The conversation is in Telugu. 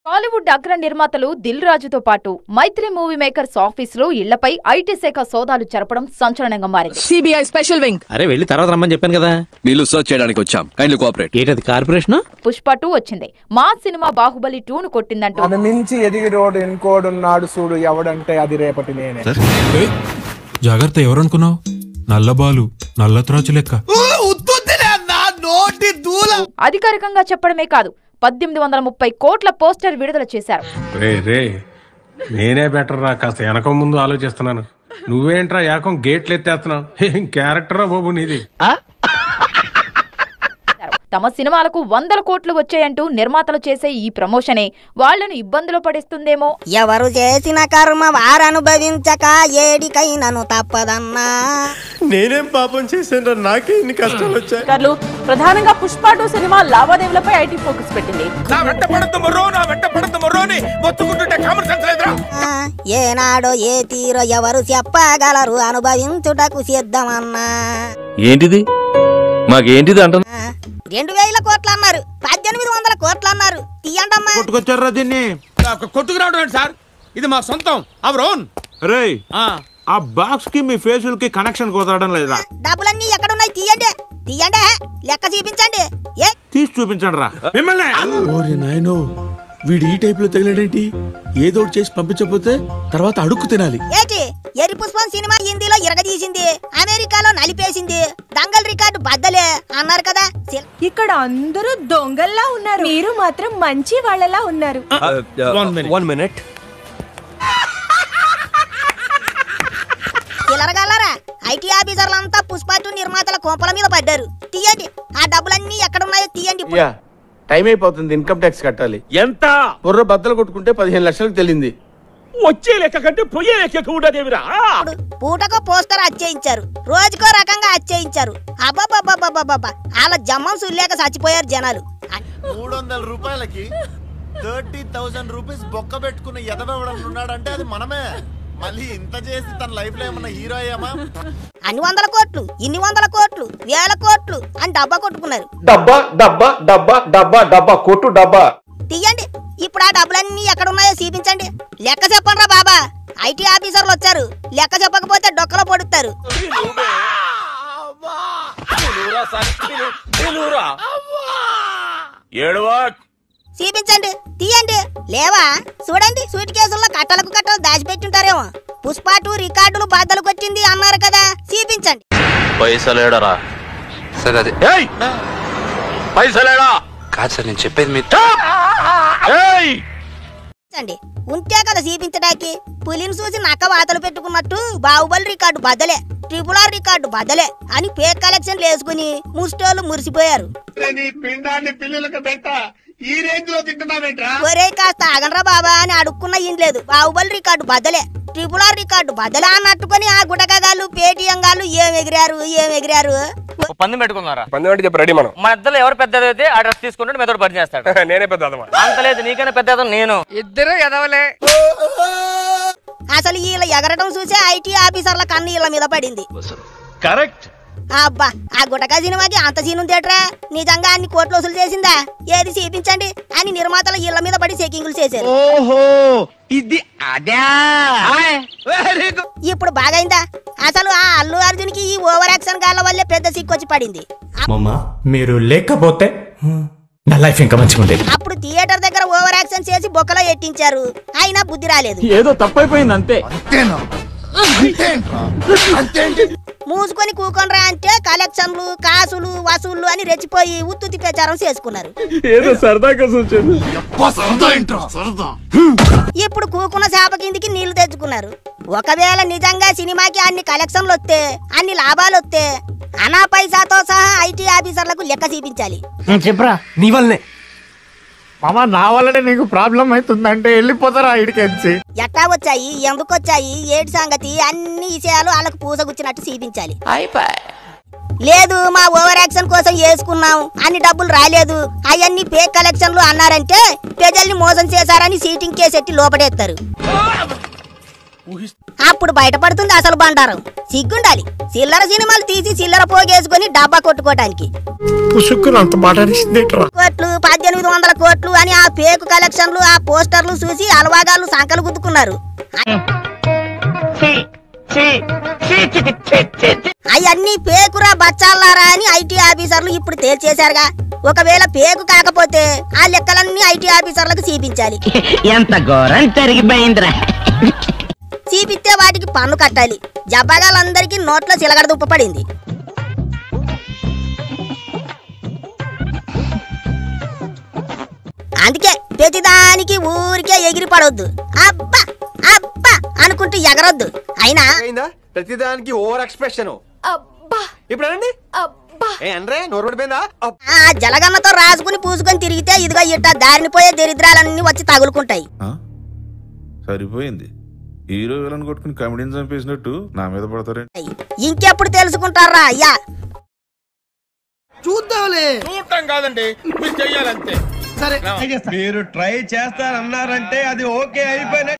టాలీవుడ్ అగ్ర నిర్మాతలు దిల్ రాజుతో పాటు మైత్రి మూవీ మేకర్స్ ఆఫీసులో ఇళ్లపై ఐటీ శాఖ సోదాలు జరపడం సంచలనంగా మారింది. CBI special wing. అరే వెళ్ళి తర్వాత రమ్మని చెప్పాను కదా. నీళ్ళు సర్చ్ చేయడానికి వచ్చాం. Kindly cooperate. ఏంటది కార్పొరేషన్? పుష్ప 2 వచ్చింది. మా సినిమా బాహుబలి 2ను కొట్టిందంటూ అది మించి ఎదిగిరోడు ఇంకోడున్నాడు చూడు ఎవడంటే అది రేపటి నేనే. జాగ్రత్త, ఎవరనుకున్నావు? నల్లబాలు నల్ల త్రాచు లెక్క. అధికారికంగా చెప్పడమే కాదు 1830 కోట్ల పోస్టర్ విడుదల చేశారు. నేనే బెటర్ రా, కాస్త వెనక ముందు ఆలోచిస్తున్నాను. నువ్వేంట్రా ఏకం గేట్లు ఎత్తేస్తున్నావు? ఏం క్యారెక్టరా బాబు నీది? తమ సినిమాలకు 100 కోట్లు వచ్చాయంటూ నిర్మాతలు చేసే ఈ ప్రమోషనే వాళ్లను ఇబ్బందులు పడిస్తుందేమో. ఎవరు చేసిన కర్మ వారనుభవించక ఏడికైనను తప్పదన్నా. నేనేం పాపం చేశాను, నాకే ఇన్ని కష్టాలు వచ్చాయి. ప్రధానంగా పుష్ప 2 సినిమా లావాదేవీలపై ఐటీ ఫోకస్ పెట్టింది. ఏనాడో ఏ తీరో ఎవరు చెప్పగలరు, అనుభవించుటకు సిద్ధమన్నా. ఏంటిది మాకేంటిది అంట? 2000 కోట్లు అన్నారు, 1800 కోట్లు అన్నారు. తీయండమ్మా. కొట్టుకొచ్చారా దీన్ని? కొట్టుకురావడం సార్, ఇది మా సొంతం. రేయ్, ఆ బాక్స్ కి మీ ఫేసుల్ కి కనెక్షన్ కుదరడం లేదా? డబ్బులన్నీ ఎక్కడున్నాయి? తీయండి తీయండి, లెక్క చూపించండి. తీసి చూపించండి రా. నాయనో, వీడు ఈ టైప్ లో తగిలాడేంటి? ఏదో చేసి పంపించకపోతే తర్వాత అడుక్కు తినాలి. ఏంటి ఎరి పుష్పం సినిమా హిందీలో ఇరగదీసింది, అమెరికాలో నలిపేసింది, దంగల్ రికార్డు బద్దలే అన్నారు కదా. ఇక్కడ అందరూ దొంగల్లా ఉన్నారు, మీరు మాత్రం మంచి వాళ్ళలా ఉన్నారు. One minute. చిల్లరగలరా, ఐటీ ఆఫీసర్లంతా పుష్ప 2 నిర్మాతల కోపల మీద పడ్డారు. తీయండి, ఆ డబ్బులన్నీ ఎక్కడున్నాయో తీయండి. టైం అయిపోతుంది, ఇన్కమ్ ట్యాక్స్ కట్టాలి. ఎంత? బుర్ర బద్దలు కొట్టుకుంటే 15 లక్షలకు తెలింది. వచ్చే లెక్క కంటే పోయే లెక్క కూడా దేవిరా. పూటకో పోస్టర్ అచ్చేయించారు, రోజుకో రకంగా అచ్చేయించారు. అబ్బాబ్బాబ్బాబ్బాబ్బా, వాళ్ళ జమ్మం సుల్లేక చచ్చిపోయారు జనాలు. 300 రూపాయలకి 30,000 రూపీస్ బొక్క పెట్టుకున్న ఎదవెవడన్నాడంటే అది మనమే. మళ్ళీ ఇంత చేసి తన లైఫ్ లో ఏమన్నా హీరో అయ్యామా? అన్ని 100 కోట్లు, ఇన్ని 100 కోట్లు, 1000 కోట్లు అని డబ్బా కొట్టుకున్నారు. డబ్బా డబ్బా డబ్బా డబ్బా డబ్బా కొట్టు డబ్బా. తీయండి, ఇప్పుడు ఆ డబ్బులన్నీ ఎక్కడున్నాయో చూపించండి. లెక్క చెప్పండి రా బాబా. ఐటీ ఆఫీసర్లు వచ్చారు, లెక్క చెప్పకపోతే డొక్కలో పొడుస్తారు. చూపించండి, తీయండి. లేవా? చూడండి, సూట్ కేసుల్లో కట్టలకు కట్టలు దాచిపెట్టుంటారేమో. పుష్ప 2 రికార్డులు బద్దలు కొట్టింది అన్నారు కదా, చూపించండి. పైసలేడరా? సరే అదే పైసలేడా కాదు సార్, నేను చెప్పేది మీ ఉంటే కదా చూపించడానికి. పులిని చూసి నక్క వాతలు పెట్టుకున్నట్టు బాహుబలి రికార్డు బద్దలే, RRR రికార్డు బద్దలే అని ఫేక్ కలెక్షన్లు వేసుకుని ముస్టోలు మురిసిపోయారు. ఒరే కాస్త ఆగనరా బాబా అని అడుక్కున్న ఏం లేదు. బాహుబలి రికార్డు బద్దలే, RRR రికార్డు బద్దలే అన్నట్టుకుని ఆ గుటకగాళ్ళు పేటీఎం గాళ్ళు ఏం ఎగిరారు. పందెం పెట్టుకున్నారా? పందెం అంటే చెప్పు, రెడీ. మనం మన ఇద్దరు ఎవరు పెద్దదైతే ఆ డ్రెస్ తీసుకుంటే మెదడు పని చేస్తాడు. నేనే పెద్ద అంత లేదు, నీకైనా పెద్ద నేను. ఇద్దరు ఎదవలే. అసలు వీళ్ళ ఎగరటం చూసే ఐటీ ఆఫీసర్ల కన్ను వీళ్ళ మీద పడింది. కరెక్ట్. అబ్బా, ఆ గుటకా సినిమాకి అంత సీన్ ఉందేట్రా? నిజంగా అన్ని కోట్లు వసూలు చేసిందా? ఏది చూపించండి అని నిర్మాతలు ఇళ్ల మీద పడి చెకింగులు చేశారు. ఇది అదే. ఇప్పుడు బాగైందా? అసలు ఆ అల్లు అర్జున్ కి ఈ ఓవర్ యాక్షన్ గాళ్ళ వల్లే పెద్ద సిక్కొచ్చి పడింది. మీరు లేకపోతే నా లైఫ్ ఇంకా మంచిగా ఉండేది. అప్పుడు థియేటర్ దగ్గర ఓవర్ యాక్షన్ చేసి బొక్కలో ఎట్టించారు, అయినా బుద్ధి రాలేదు. ఏదో తప్పైపోయింది అంతే. మూసుకొని కూకొనరా అంటే కలెక్షన్లు, కాసులు, వసూళ్లు అని రెచ్చిపోయి ఉత్తుతి ప్రచారం చేసుకున్నారు. ఏదో సరదాగా సూచన. ఇప్పుడు కూకున్న చేప కిందికి నీళ్లు తెచ్చుకున్నారు. ఒకవేళ నిజంగా సినిమాకి అన్ని కలెక్షన్లు వస్తే, అన్ని లాభాలు వస్తే అనా పైసాతో సహా ఐటీ ఆఫీసర్లకు లెక్క చూపించాలి. చెప్పరా, నీ వల్లనే మామా, నా వల్లనే నీకు ప్రాబ్లం అవుతుందంటే వెళ్ళిపోతారా ఇడికెచ్చి. ఎట్టా వచ్చాయి, ఎందుకు వచ్చాయి, ఏడు సంగతి అన్ని విషయాలు వాళ్ళకు పూసగుచ్చినట్టు చూపించాలి. లేదు మా ఓవర్ యాక్షన్ కోసం వేసుకున్నాం, అన్ని డబ్బులు రాలేదు, అవన్నీ ఫేక్ కలెక్షన్లు అన్నారంటే ప్రజల్ని మోసం చేశారని సీటింగ్ కేసెట్టి లోపడేస్తారు. అప్పుడు బయటపడుతుంది అసలు బండారం. సిగ్గుండాలి చిల్లర సినిమాలు తీసి చిల్లర పోగేసుకుని డబ్బా కొట్టుకోవటానికి. కోట్లు 1800 కోట్లు అని ఆ పేకు కలెక్షన్లు ఆ పోస్టర్లు చూసి అలవాగాళ్ళు సంకలు గుద్దుకున్నారు. అవన్నీ పేకురా బచ్చాలారా అని ఐటీ ఆఫీసర్లు ఇప్పుడు తేల్చేశారుగా. ఒకవేళ పేకు కాకపోతే ఆ లెక్కలన్నీ ఐటీ ఆఫీసర్లకు చూపించాలి. ఎంత ఘోరం జరిగిపోయిందిరా. చూపిస్తే వాటికి పన్ను కట్టాలి. జబ్బగాళ్ళందరికీ నోట్లో చిలగడ దుప్ప పడింది. అందుకే ప్రతిదానికి ఊరికే ఎగిరి పడవద్దు. అబ్బా అబ్బా అనుకుంటూ ఎగరొద్దు. అయినా ప్రతిదానికి ఓవర్ ఎక్స్ప్రెషన్. ఇప్పుడు ఆ జలగన్నతో రాసుకుని పూసుకొని తిరిగితే ఇదిగో ఇట్ట దారిని పోయే దరిద్రాలన్నీ వచ్చి తగులుకుంటాయి. సరిపోయింది. హీరో విలన్ కొట్టుకుని కమెడీని చంపేసినట్టు నా మీద పడతారండి. ఇంకెప్పుడు తెలుసుకుంటారా అయ్యా? చూద్దాంలే. చూడటం కాదండి, మీరు చెయ్యాలంతే. సరే, మీరు ట్రై చేస్తారన్నారంటే అది ఓకే అయిపోయిన